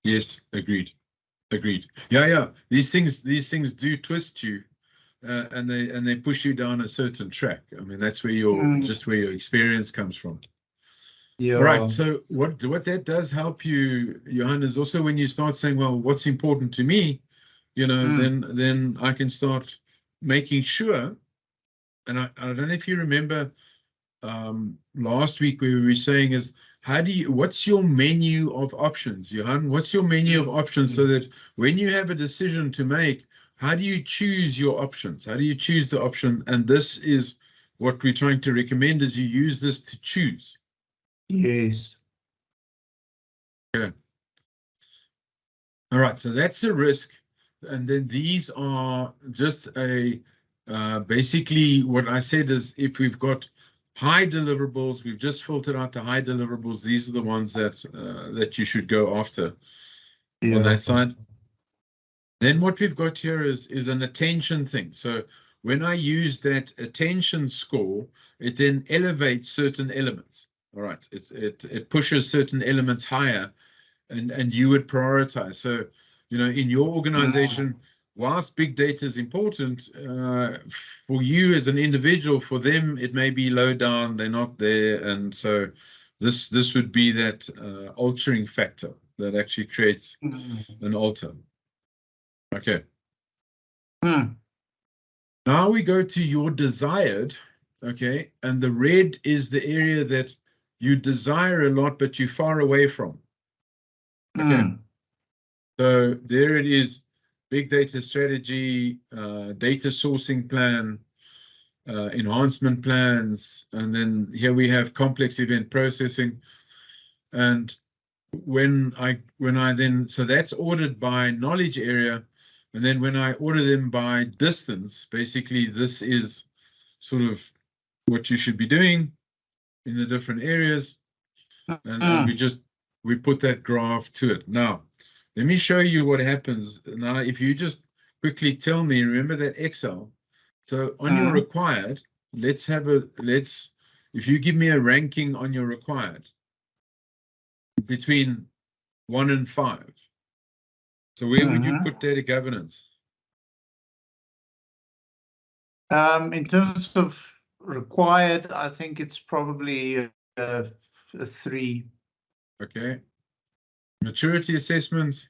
Yes, agreed. Yeah. These things do twist you, and they push you down a certain track. I mean, that's where just where your experience comes from. Yeah. All right. So what that does help you, Johan, is also when you start saying, well, what's important to me, you know, then I can start making sure. And I don't know if you remember, last week we were saying is, what's your menu of options, Johan? What's your menu of options, so that when you have a decision to make, how do you choose your options? How do you choose the option? And this is what we're trying to recommend, is you use this to choose. Yes. Okay. All right, so that's a risk. And then these are just basically what I said is, if we've got high deliverables, we've just filtered out the high deliverables. These are the ones that you should go after on that side. Then what we've got here is an attention thing. So when I use that attention score, it then elevates certain elements. All right, it pushes certain elements higher, and you would prioritize. So, you know, in your organization, whilst big data is important, for you as an individual, for them, it may be low down, they're not there. And so this would be that altering factor that actually creates an alter. Okay. Now we go to your desired, okay? And the red is the area that you desire a lot, but you're far away from. Okay. So there it is, big data strategy, data sourcing plan, enhancement plans, and then here we have complex event processing. And when I then, so that's ordered by knowledge area, and then when I order them by distance, basically this is sort of what you should be doing in the different areas, and we put that graph to it. Now, let me show you what happens. Now, if you just quickly tell me, remember that Excel. So on your required, if you give me a ranking on your required between 1 and 5. So where would you put data governance? In terms of required, I think it's probably a 3. Okay. Maturity assessment.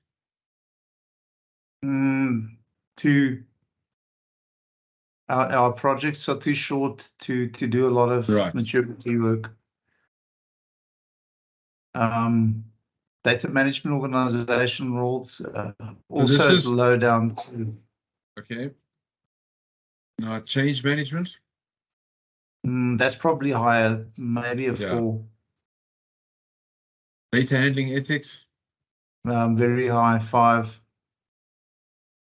2. Our projects are too short to do a lot of Right. maturity work. Data management organization roles also is low down to. Okay. Now change management. That's probably higher, maybe a 4. Data handling ethics. Very high, 5.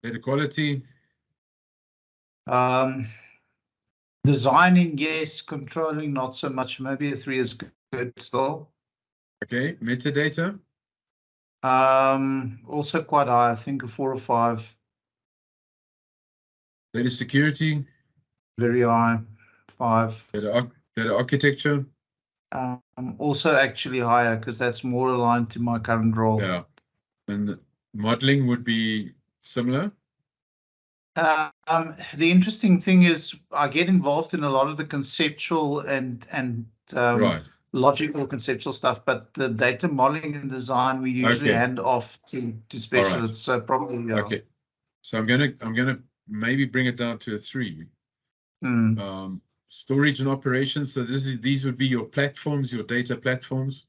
Data quality. Designing, yes. Controlling, not so much. Maybe a 3 is good still. Okay. Metadata. Also quite high. I think a 4 or 5. Data security. Very high, 5. Data architecture. Also actually higher because that's more aligned to my current role. Yeah. And modeling would be similar. The interesting thing is I get involved in a lot of the conceptual and Right. logical conceptual stuff, but the data modeling and design we usually Okay. hand off to specialists. So probably yeah. Okay. So I'm gonna maybe bring it down to a 3. Storage and operations. So these would be your platforms, your data platforms.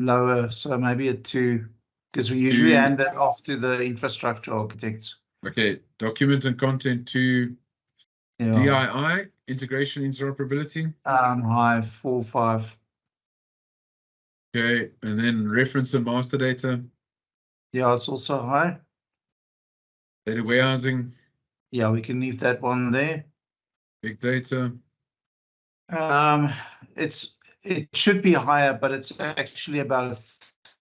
Lower, so maybe a 2, because we usually hand that off to the infrastructure architects. Okay. Document and content to DII, integration interoperability. High, 4, 5. Okay. And then reference and master data. Yeah, it's also high. Data warehousing. Yeah, we can leave that one there. Big data. It should be higher, but it's actually about a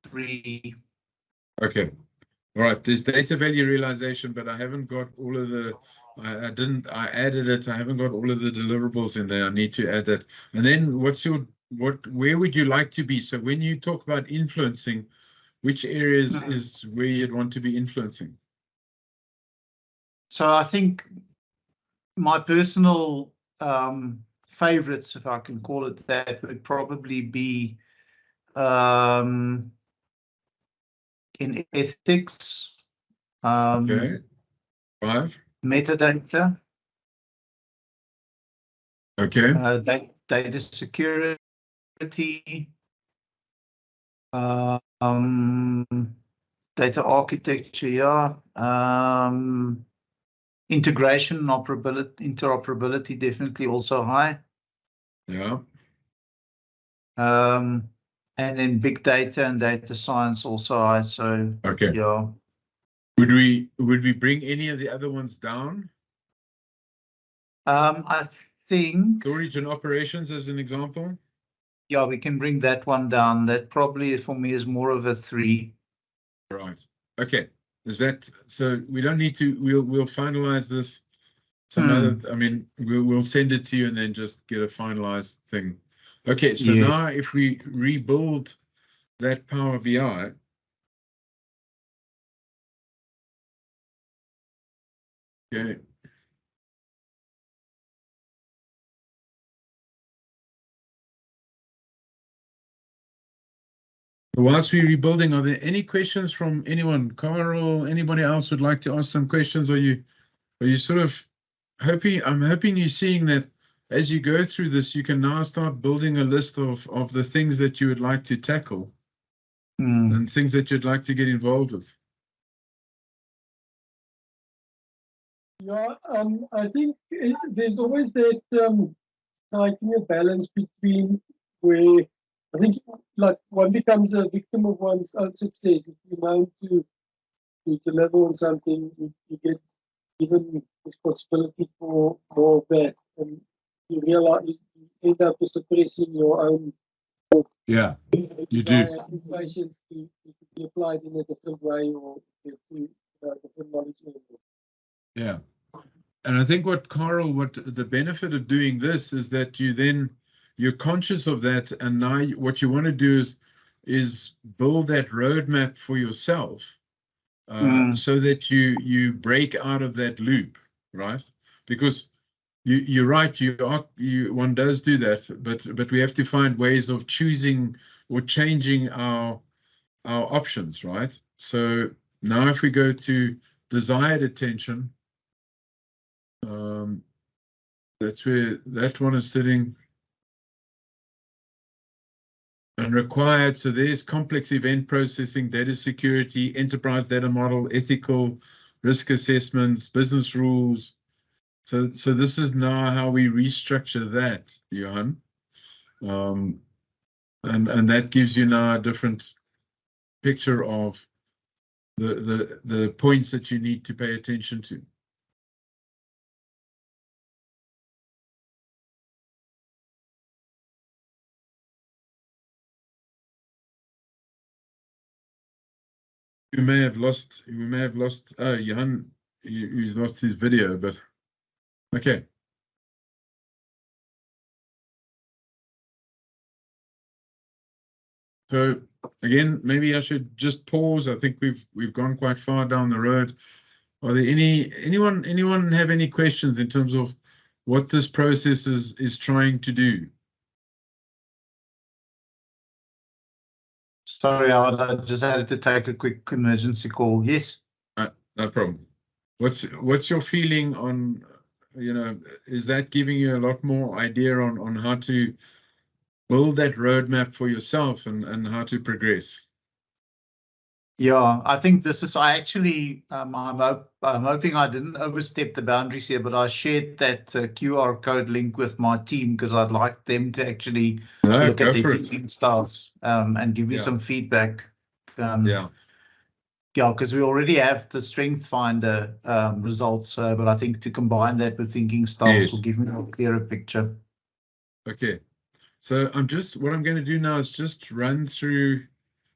3. Okay. All right. There's data value realization, but I haven't got all of the. I added it. I haven't got all of the deliverables in there. I need to add that. And then where would you like to be? So when you talk about influencing, which areas is where you'd want to be influencing? So I think my personal favorites, if I can call it that, would probably be in ethics, Okay. 5. metadata, Okay. data security, data architecture, yeah. Integration and interoperability definitely also high. Yeah. And then big data and data science also high. So Okay. yeah. Would we bring any of the other ones down? I think Storage and operations as an example. yeah, we can bring that one down. That probably for me is more of a 3. Right. Okay. Is that so? We don't need to. We'll finalize this. Some other. I mean, we'll send it to you and then just get a finalized thing. Okay. So Yes. now, if we rebuild that Power BI. Okay. Whilst we're rebuilding, are there any questions from anyone? Carl, anybody else would like to ask some questions? Are you sort of hoping? I'm hoping you're seeing that as you go through this, you can now start building a list of the things that you would like to tackle and things that you'd like to get involved with. Yeah, I think there's always that striking a balance between where I think like one becomes a victim of one's own success. If you're known to deliver on something, you get given responsibility for more of that, and you realize you end up suppressing your own. Yeah, you do. Patience to be applied in a different way or to different knowledge levels. Yeah. And I think what the benefit of doing this is that you're conscious of that, and now what you want to do is build that roadmap for yourself, so that you break out of that loop, right? Because You're right. One does do that, but we have to find ways of choosing or changing our options, right? So now if we go to desired attention, that's where that one is sitting. And required, so there's complex event processing, data security, enterprise data model, ethical, risk assessments, business rules. So this is now how we restructure that, Johan. And that gives you now a different picture of the points that you need to pay attention to. We may have lost, oh, Johan, you lost his video, but okay. So again, maybe I should just pause. I think we've gone quite far down the road. Are there anyone have any questions in terms of what this process is trying to do? Sorry, I just had to take a quick emergency call. Yes. No problem. What's your feeling on, is that giving you a lot more idea on how to build that roadmap for yourself and how to progress? Yeah, I think this is, I actually, I'm hoping I didn't overstep the boundaries here, but I shared that QR code link with my team because I'd like them to actually look at their thinking styles and give me some feedback. Yeah, because we already have the Strength Finder results, but I think to combine that with thinking styles will give me a clearer picture. Okay, so what I'm going to do now is just run through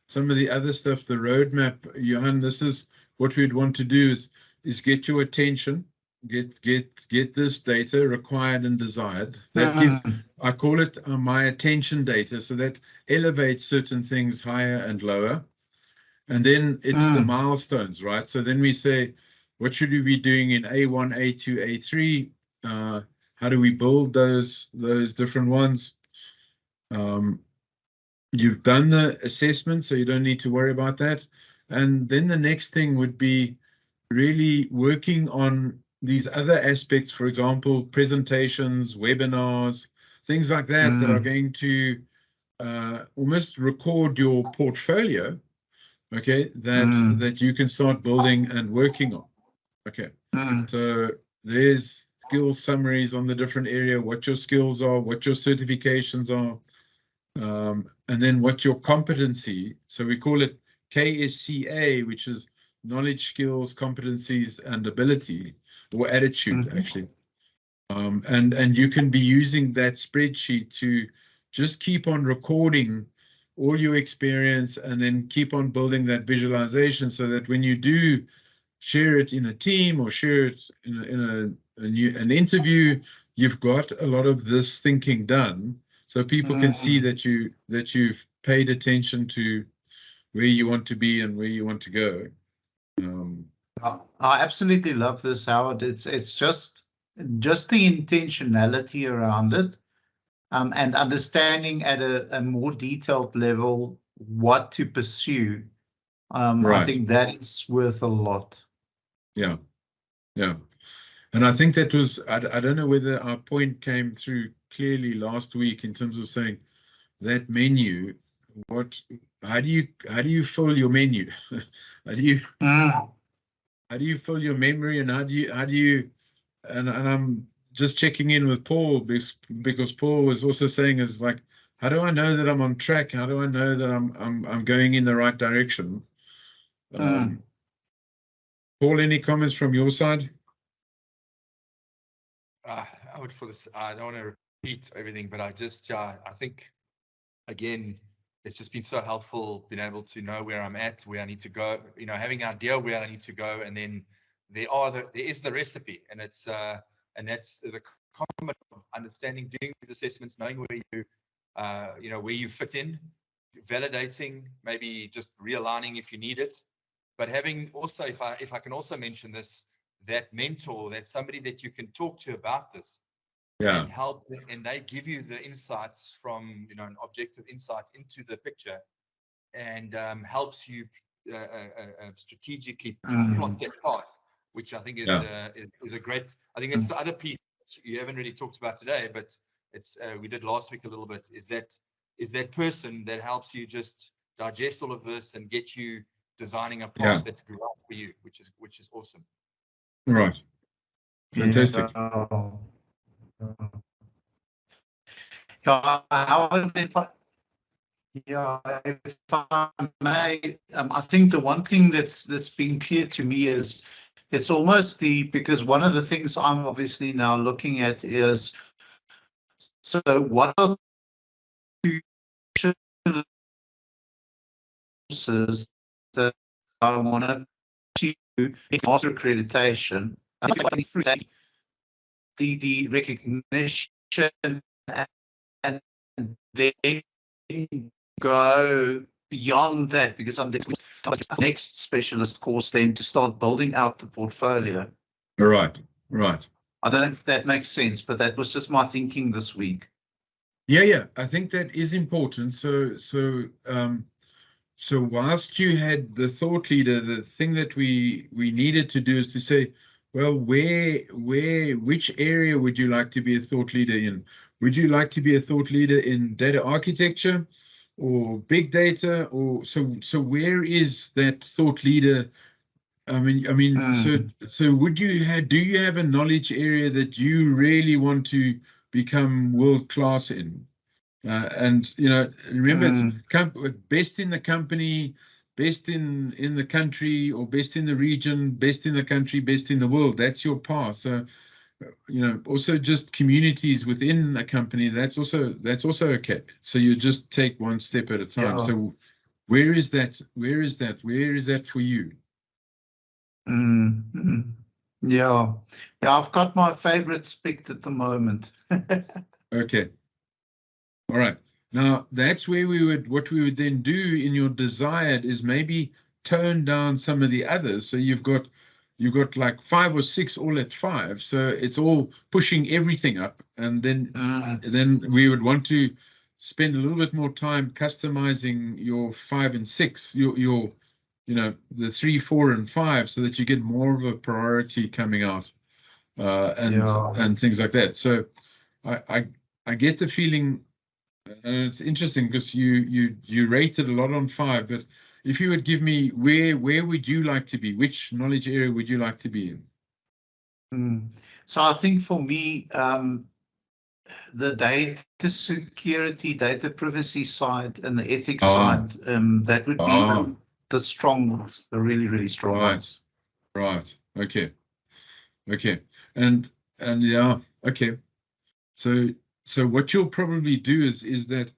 some of the other stuff, the roadmap. Johan, this is what we'd want to do is get your attention, get this data required and desired. That gives, I call it my attention data, so that elevates certain things higher and lower. And then it's the milestones, right? So then we say, what should we be doing in A1, A2, A3? How do we build those different ones? You've done the assessment, so you don't need to worry about that. And then the next thing would be really working on these other aspects, for example, presentations, webinars, things like that, that are going to almost record your portfolio, okay, that you can start building and working on. Okay, so there's skill summaries on the different area, what your skills are, what your certifications are. And then what's your competency? So we call it KSCA, which is knowledge, skills, competencies, and ability, or attitude, actually. And you can be using that spreadsheet to just keep on recording all your experience and then keep on building that visualization so that when you do share it in a team or share it in an interview, you've got a lot of this thinking done. So people can see that you've paid attention to where you want to be and where you want to go. I absolutely love this, Howard. It's just the intentionality around it, and understanding at a more detailed level what to pursue. Right. I think that is worth a lot. Yeah, yeah. And I think that was, I don't know whether our point came through clearly last week in terms of saying that menu, how do you fill your menu? How do you fill your memory, and how do you and I'm just checking in with Paul because Paul was also saying is like, how do I know that I'm on track? How do I know that I'm going in the right direction? Paul, any comments from your side? I would for this. I don't want to repeat everything, but I think again, it's just been so helpful being able to know where I'm at, where I need to go. Having an idea where I need to go, and then there is the recipe, and it's and that's the combination of understanding, doing these assessments, knowing where where you fit in, validating, maybe just realigning if you need it, but having also, if I can also mention this, that mentor, that somebody that you can talk to about this, Yeah. and help them, and they give you the insights from, you know, an objective insights into the picture, and helps you strategically plot that path, which I think is a great. I think it's the other piece you haven't really talked about today, but it's we did last week a little bit. Is that person that helps you just digest all of this and get you designing a path that's right for you, which is awesome. Right. Fantastic. Yeah, if I may, I think the one thing that's been clear to me is it's almost because one of the things I'm obviously now looking at is, so what are the courses that I want to do in master accreditation, the recognition, and then go beyond that, because I'm the next specialist course then to start building out the portfolio. Right. Right. I don't know if that makes sense, but that was just my thinking this week. Yeah. I think that is important. So whilst you had the thought leader, the thing that we needed to do is to say, well, which area would you like to be a thought leader in? Would you like to be a thought leader in data architecture or big data? Or so where is that thought leader? So would you do you have a knowledge area that you really want to become world class in? And you know, remember, it's best in the company, best in the country, or best in the region, best in the country, best in the world. That's your path. So you know, also just communities within a company. That's also okay. So you just take one step at a time. So where is that? Where is that for you? Yeah, I've got my favorites picked at the moment. Okay. All right. Now that's where what we would then do in your desired is maybe tone down some of the others. So you've got like 5 or 6 all at 5. So it's all pushing everything up. And then we would want to spend a little bit more time customizing your 5 and 6, your the 3, 4, and 5, so that you get more of a priority coming out, and things like that. So I get the feeling. And it's interesting because you rated a lot on 5, but if you would give me where would you like to be? Which knowledge area would you like to be in? So I think for me, the data security, data privacy side, and the ethics side, that would be the strong ones, the really strong ones. Right. Okay. And yeah. Okay. So what you'll probably do is that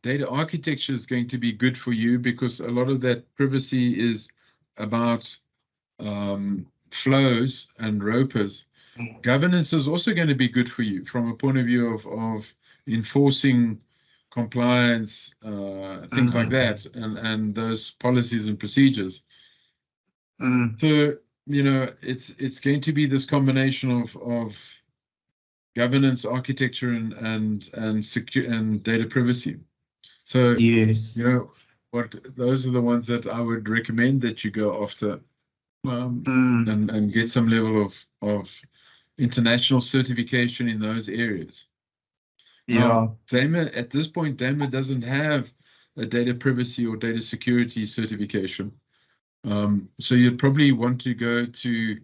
data architecture is going to be good for you, because a lot of that privacy is about flows and ropers. Governance is also going to be good for you from a point of view of enforcing compliance, things like that, and those policies and procedures. So you know, it's going to be this combination of governance, architecture, and secure and data privacy. So yes, you know, those are the ones that I would recommend that you go after, and get some level of international certification in those areas. Now, DAMA, at this point, DAMA doesn't have a data privacy or data security certification. So you'd probably want to go to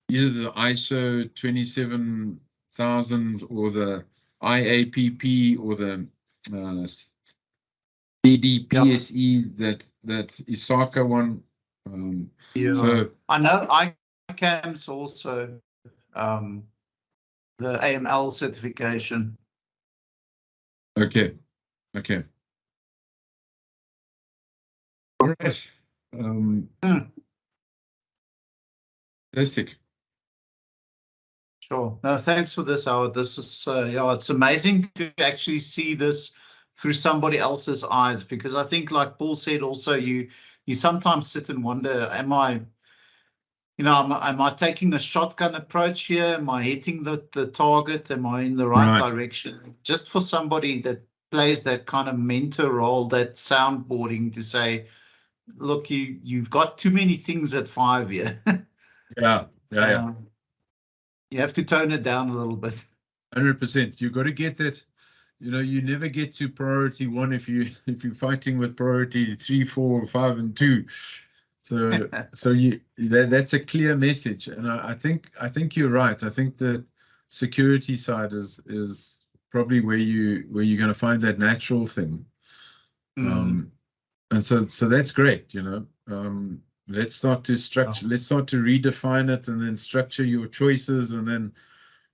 either the ISO 27000 or the IAPP or the CDPSE, that ISACA one. So I know ICAM's also the AML certification. Okay. All right. Fantastic. Sure. No, thanks for this, Howard. This is it's amazing to actually see this through somebody else's eyes, because I think, like Paul said, also you sometimes sit and wonder, am I you know, am I taking a shotgun approach here? Am I hitting the target? Am I in the right direction? Just for somebody that plays that kind of mentor role, that soundboarding to say, look, you've got too many things at 5 here. Yeah. You have to tone it down a little bit. 100%. You've got to get that. You know, you never get to priority 1 if you're fighting with priority 3, 4, 5, and 2. So that's a clear message, and I think you're right. I think the security side is probably where you're going to find that natural thing. And so that's great. You know, let's start to structure. Let's start to redefine it, and then structure your choices, and then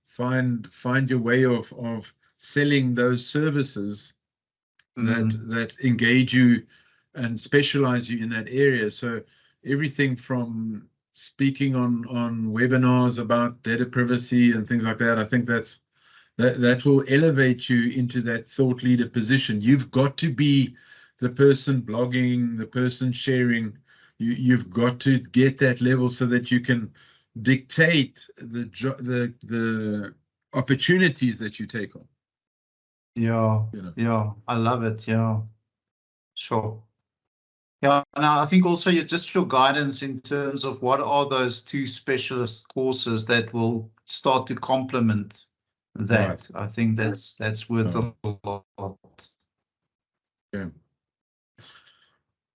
find your way of selling those services that engage you and specialize you in that area. So everything from speaking on webinars about data privacy and things like that, I think that will elevate you into that thought leader position. You've got to be the person blogging, the person sharing. You've got to get that level so that you can dictate the opportunities that you take on. Yeah, You know? yeah, I love it. Yeah, sure. Yeah, and I think also just your guidance in terms of what are those 2 specialist courses that will start to complement that. Right. I think that's worth a lot. Yeah.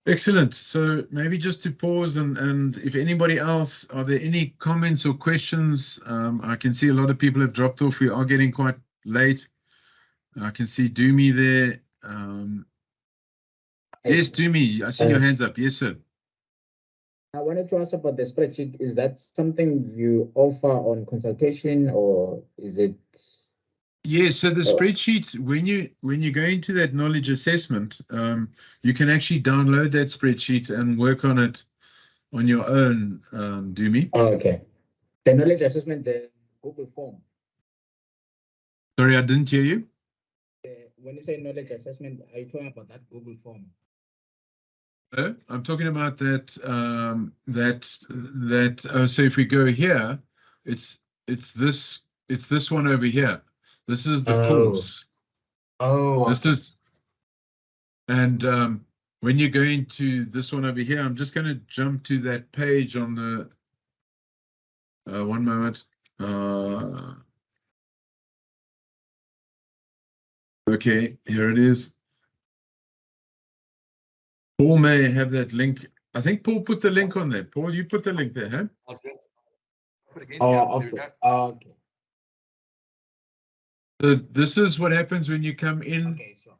Excellent. So maybe just to pause and if anybody else, are there any comments or questions? I can see a lot of people have dropped off. We are getting quite late. I can see Doomy there. Yes, Doomy, I see your hands up. Yes, sir. I wanted to ask about the spreadsheet. Is that something you offer on consultation, or is it? Yes, so the spreadsheet, when you go into that knowledge assessment, you can actually download that spreadsheet and work on it on your own, Doomy. Oh, okay. The knowledge assessment, the Google form. Sorry, I didn't hear you. When you say knowledge assessment, are you talking about that Google form? No, I'm talking about that. So if we go here, it's this one over here. This is the course. Oh, This is, and when you go into this one over here, I'm just going to jump to that page on the. One moment. Okay, here it is. Paul may have that link. I think Paul put the link on there. Paul, you put the link there, huh? okay. So this is what happens when you come in. Okay, sure.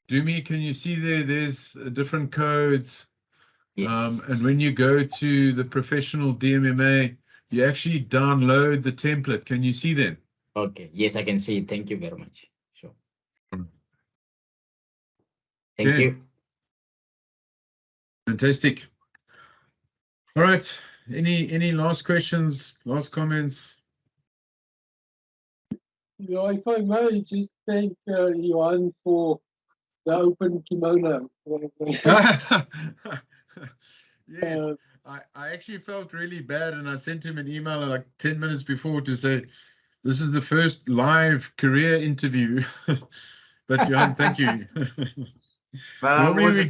Doomy, can you see there? There's different codes. Yes. And when you go to the professional DMMA, you actually download the template. Can you see them? Okay. Yes, I can see. Thank you very much. Sure. Thank Okay. you. Fantastic. All right. Any last questions, last comments? Yeah, if I may just thank Johan for the open kimono. Yes, I actually felt really bad, and I sent him an email like 10 minutes before to say, this is the first live career interview. But Johan, thank you. Normally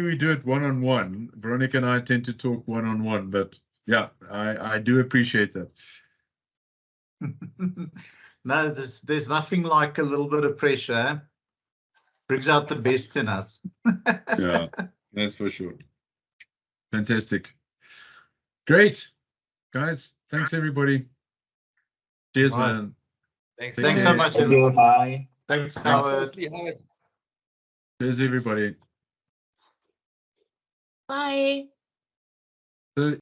we do it one-on-one. Veronica and I tend to talk one-on-one, but yeah, I do appreciate that. No, there's nothing like a little bit of pressure. Eh? Brings out the best in us. Yeah, that's for sure. Fantastic. Great. Guys, thanks everybody. Cheers, Right. man. Thanks. Thanks so much. Thank you. Bye. Thanks, Thanks. Howard. Cheers, everybody. Bye. So